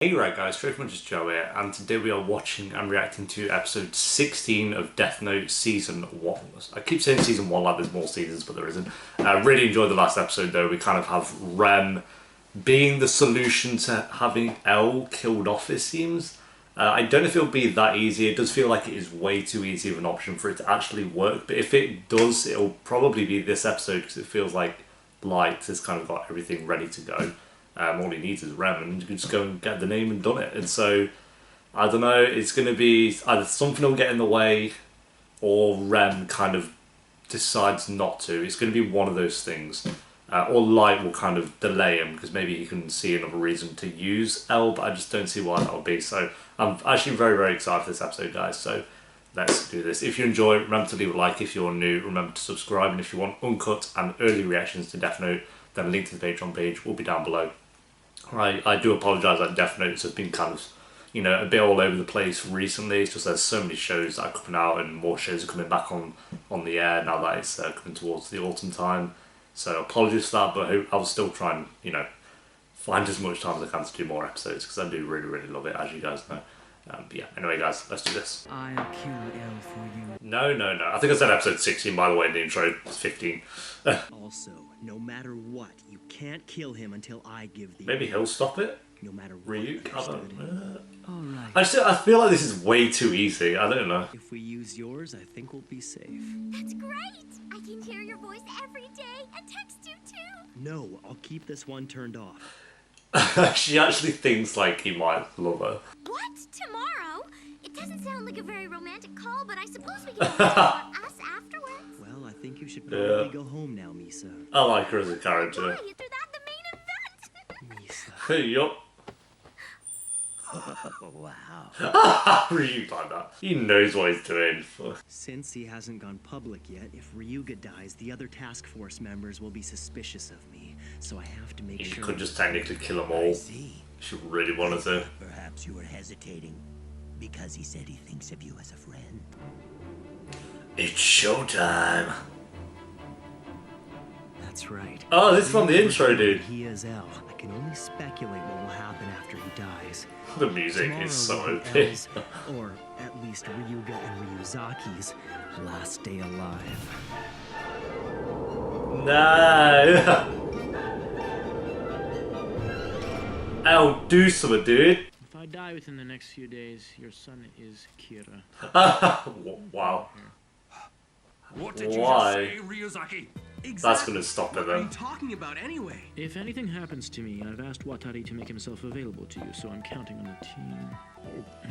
Hey right guys, Just Joe here, and today we are watching and reacting to episode 16 of Death Note Season 1. I keep saying Season 1 like there's more seasons, but there isn't. I really enjoyed the last episode though. We kind of have Rem being the solution to having L killed off, it seems. I don't know if it'll be that easy. It does feel like it is way too easy of an option for it to actually work, but if it does, it'll probably be this episode because it feels like Light has kind of got everything ready to go. All he needs is Rem, and you can just go and get the name and done it. And so, I don't know, it's going to be either something will get in the way, or Rem kind of decides not to. It's going to be one of those things. Or Light will kind of delay him, because maybe he can see another reason to use L, but I just don't see why that would be. So, I'm actually very, very excited for this episode, guys. So, let's do this. If you enjoy, remember to leave a like. If you're new, remember to subscribe. And if you want uncut and early reactions to Death Note, then a link to the Patreon page will be down below. I do apologise that Death Notes have been kind of, a bit all over the place recently. It's just there's so many shows that are coming out and more shows are coming back on the air now that it's coming towards the autumn time. So apologies for that, but I'll still try and, find as much time as I can to do more episodes because I do really, really love it, as you guys know. But yeah, anyway guys, let's do this. I'll kill L for you. No. I think I said episode 16, by the way, in the intro. It's 15. Also, no matter what, you can't kill him until I give the Maybe he'll stop it? No matter what. Ryuk? I don't know. Alright. I feel like this is way too easy. I don't know. If we use yours, I think we'll be safe. That's great! I can hear your voice every day and text you too! No, I'll keep this one turned off. She actually thinks like he might love her. What? Tomorrow? It doesn't sound like a very romantic call, but I suppose we can talk about us afterwards. Well, I think you should probably go home now, Misa. I like her as a character. Why? They're that the main event! Misa. Yup. Wow. Ryuk like that. He knows what he's doing. Since he hasn't gone public yet, if Ryuga dies, the other task force members will be suspicious of me. So I have to make He sure. could just technically kill them all. See. If you really wanted to. Perhaps you were hesitating because he said he thinks of you as a friend. It's showtime. That's right. Oh, this is from the intro, dude. He is L. I can only speculate what will happen after he dies. The music Tomorrow is so will OP. be L's, or at least Ryuga and Ryuzaki's last day alive. No. L, do something, dude. If I die within the next few days, your son is Kira. Wow. What did you Why? just say, Ryuzaki? That's gonna stop it What are you then. talking about anyway? If anything happens to me, I've asked Watari to make himself available to you, so I'm counting on the team.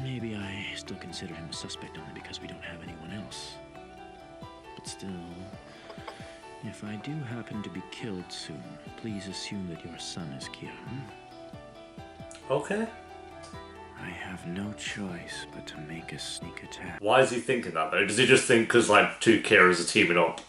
Maybe I still consider him a suspect only because we don't have anyone else. But still, if I do happen to be killed soon, please assume that your son is Kira. Okay. I have no choice but to make a sneak attack. Why is he thinking that though? Does he just think because like two Kiras are teaming up,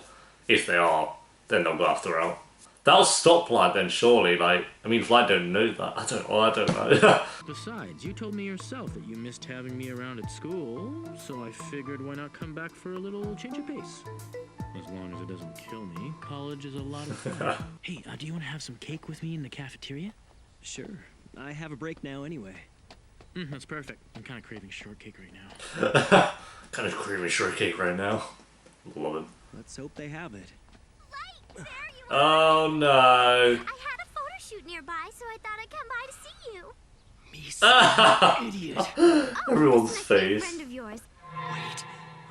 if they are, then they'll go after L? That'll stop Light then, surely. Like, I mean, Light don't know that. I don't know. Besides, you told me yourself that you missed having me around at school, so I figured why not come back for a little change of pace. As long as it doesn't kill me, college is a lot of fun. Hey, do you want to have some cake with me in the cafeteria? Sure. I have a break now anyway. That's perfect. I'm kind of craving shortcake right now. Kind of creamy shortcake right now. Love him. Let's hope they have it. Light, there you are! Oh no. I had a photo shoot nearby, so I thought I'd come by to see you. Misa, idiot. Everyone's This is a face. friend of yours. Wait,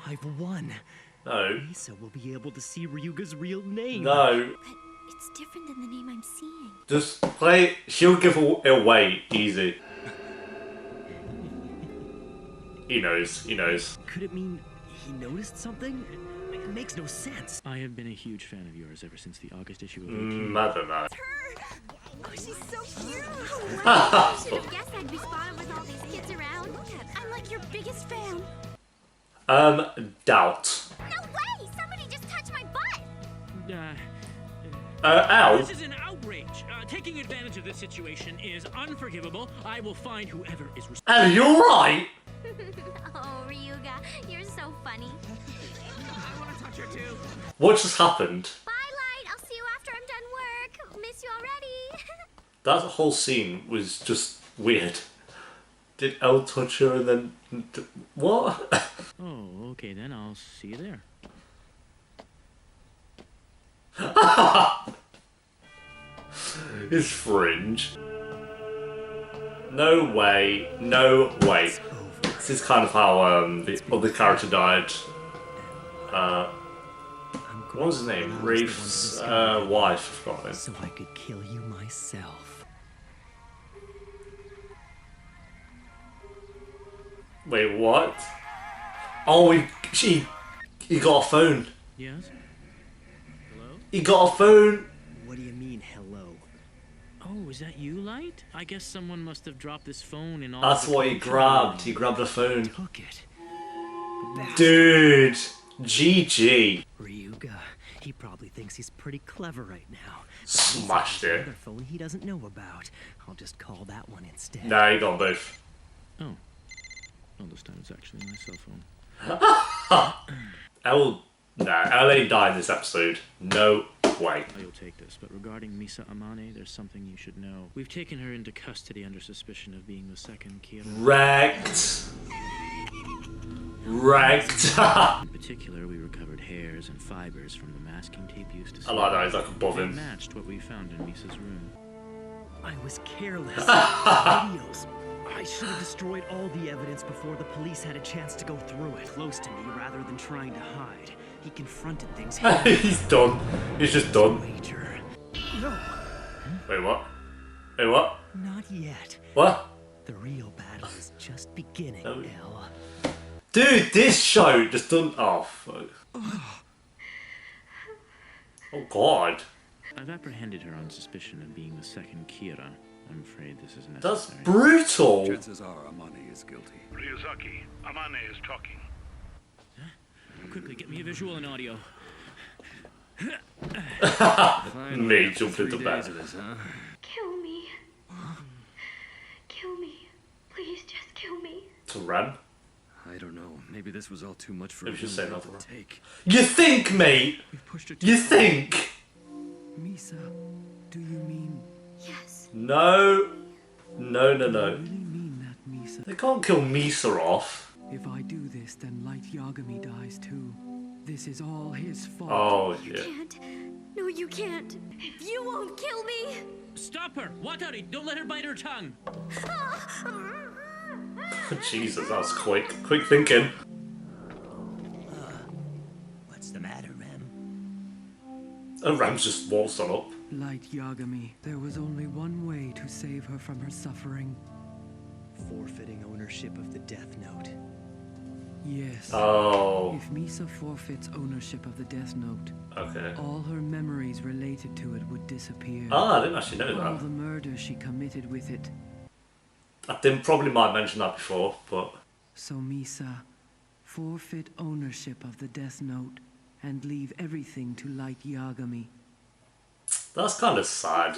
I've won. No. Misa will be able to see Ryuga's real name. No. But it's different than the name I'm seeing. Just play. She'll give it away easy. He knows. He knows. Could it mean he noticed something? It makes no sense. I have been a huge fan of yours ever since the August issue of I don't know. Her! Oh, she's so cute! I should have guessed I'd be spotted with all these kids around. I'm like your biggest fan. Doubt. No way! Somebody just touched my butt! Al. This is an outrage. Taking advantage of this situation is unforgivable. I will find whoever is responsible. Al, you're right. Oh, Ryuga, you're so funny. I want to touch her too. What just happened? Bye, Light. I'll see you after I'm done work. Miss you already. That whole scene was just weird. Did Elle touch her and then... What? Oh, okay then. I'll see you there. It's fringe. No way. No way. This is kind of how the other character died. What was his name? Reef's wife. I forgot him. So I could kill you myself. Wait, what? Oh, he got a phone. Yes? Hello? He got a phone. What do you mean, hello? Oh, is that you, Light? I guess someone must have dropped this phone in all That's of the what he culture grabbed. He grabbed a phone. Took it. Dude. GG. Ryuga, he probably thinks he's pretty clever right now. Smashed it. Another phone he doesn't know about. I'll just call that one instead. Nah, he got both. Oh. Well, this time it's actually my cell phone. LA died in this episode. No way. Oh, you'll take this, but regarding Misa Amane, there's something you should know. We've taken her into custody under suspicion of being the second Kira. Wrecked. In particular, we recovered hairs and fibers from the masking tape used to... I like that, he's like above It him. matched what we found in Misa's room. I was careless. Videos. I should have destroyed all the evidence before the police had a chance to go through it. Close to me rather than trying to hide. He confronted things head He's done. He's just done. wager. No, Wait, what? Wait, what? not yet. What? The real battle is just beginning, Oh. Elle. Dude, this show just done. Oh, fuck. Oh, God. I've apprehended her on suspicion of being the second Kira. I'm afraid this is That's necessary. brutal. Chances are Amani is guilty. Ryuzaki, Amane is talking. Quickly, get me a visual and audio. Me jumped into bed. Kill me. Kill me. Please just kill me. To Ren. I don't know. Maybe this was all too much for Maybe him just say to nothing. take. You think, mate? We've pushed it. You think? Misa, do you mean... Yes. No. No, no, no. really mean that, Misa? They can't kill Misa off. If I do this, then Light Yagami dies too. This is all his fault. Oh, You yeah. can't. No, you can't. You won't kill me. Stop her! Watari, don't let her bite her tongue! Jesus, that was quick. Quick thinking. What's the matter, Rem? And Ram's just waltzed on up. Light Yagami, there was only one way to save her from her suffering. Forfeiting ownership of the Death Note. Yes. Oh, If Misa forfeits ownership of the Death Note, okay. all her memories related to it would disappear. Ah, I didn't actually know All that. the murder she committed with it. I didn't probably might mention that before, but So Misa, forfeit ownership of the Death Note and leave everything to Light Yagami. that's kind of sad.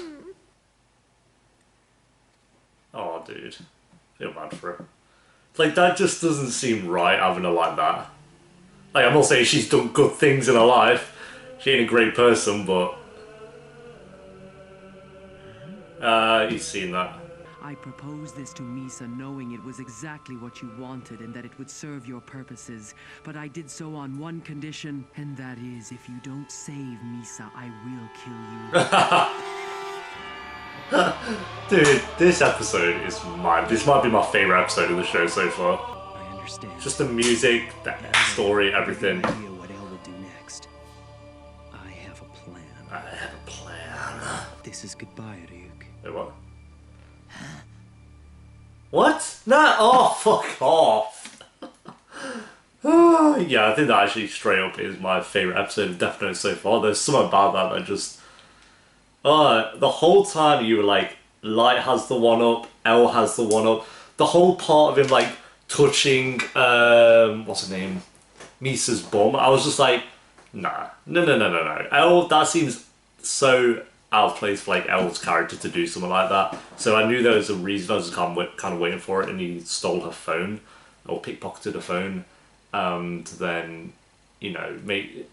Oh, dude. Feel bad for her. Like, that just doesn't seem right, having her like that. Like, I'm not saying she's done good things in her life. She ain't a great person, but... he's seen that. I proposed this to Misa knowing it was exactly what you wanted and that it would serve your purposes. But I did so on one condition, and that is if you don't save Misa, I will kill you. Dude, this episode is mine. This might be my favourite episode of the show so far. I understand. Just the music, the story, everything. I have no idea what Elle will do next. I have a plan. I have a plan. This is goodbye, Ryuk. Wait, what? What? No! Oh, fuck off! Oh, yeah, I think that actually straight up is my favourite episode of Death Note so far. There's something about that just... the whole time you were like, Light has the one up, L has the one up. The whole part of him like touching, what's her name? Misa's bum. I was just like, nah, no. L, that seems so out of place for like L's character to do something like that. So I knew there was a reason. I was just kind of waiting for it, and he stole her phone or pickpocketed her phone, and then. You know,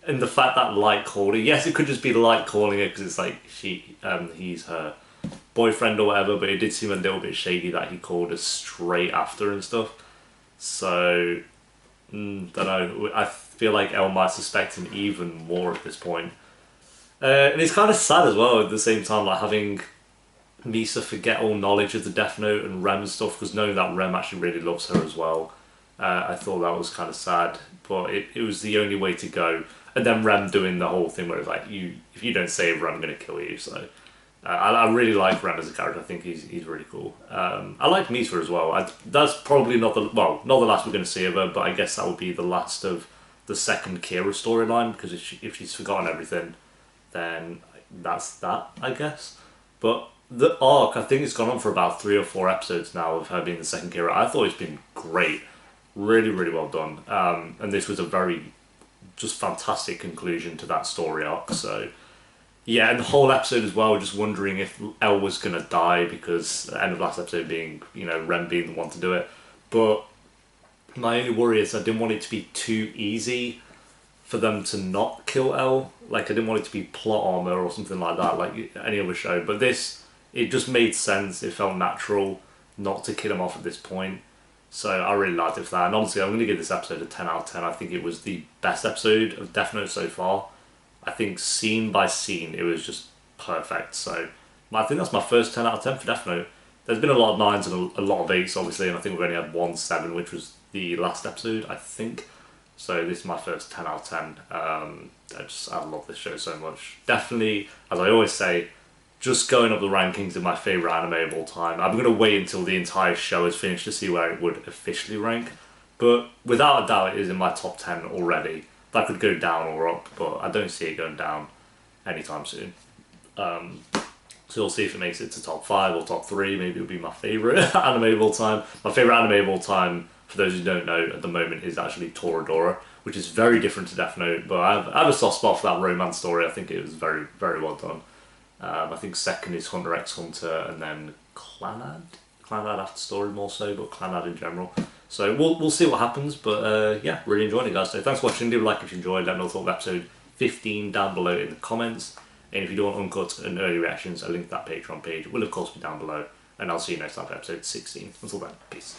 and the fact that Light called her, yes, it could just be Light calling her because it's like he's her boyfriend or whatever, but it did seem a little bit shady that he called her straight after and stuff. So, don't know. I feel like Elle might suspect him even more at this point. And it's kind of sad as well at the same time, like having Misa forget all knowledge of the Death Note and Rem and stuff, because knowing that Rem actually really loves her as well. I thought that was kind of sad, but it was the only way to go. And then Rem doing the whole thing where it's like, if you don't save Rem, I'm going to kill you. So I really like Rem as a character. I think he's really cool. I like Misa as well. That's probably not the last we're going to see of her, but I guess that would be the last of the second Kira storyline, because if she's forgotten everything, then that's that, I guess. But the arc, I think it's gone on for about 3 or 4 episodes now of her being the second Kira. I thought it's been great. Really, really well done. And this was a very just fantastic conclusion to that story arc. So yeah, and the whole episode as well, just wondering if Elle was going to die, because the end of last episode being, Rem being the one to do it. But my only worry is I didn't want it to be too easy for them to not kill Elle. Like, I didn't want it to be plot armor or something like that, like any other show. But this, it just made sense. It felt natural not to kill him off at this point. So I really liked it for that. And honestly, I'm going to give this episode a 10 out of 10. I think it was the best episode of Death Note so far. I think scene by scene, it was just perfect. So I think that's my first 10 out of 10 for Death Note. There's been a lot of 9s and a lot of 8s, obviously, and I think we've only had 1 7, which was the last episode, I think. So this is my first 10 out of 10. I love this show so much. Definitely, as I always say, just going up the rankings of my favourite anime of all time. I'm going to wait until the entire show is finished to see where it would officially rank. But without a doubt, it is in my top 10 already. That could go down or up, but I don't see it going down anytime soon. So we'll see if it makes it to top 5 or top 3. Maybe it'll be my favourite anime of all time. My favourite anime of all time, for those who don't know, at the moment is actually Toradora, which is very different to Death Note, but I have a soft spot for that romance story. I think it was very, very well done. I think second is Hunter x Hunter, and then Clanad. Clanad after story more so, but Clanad in general. So we'll see what happens, but yeah, really enjoying it, guys. So thanks for watching. Leave a like if you enjoyed. Let me know what you thought of episode 15 down below in the comments. And if you do want uncut and early reactions, a link to that Patreon page will of course be down below. And I'll see you next time for episode 16. Until then, peace.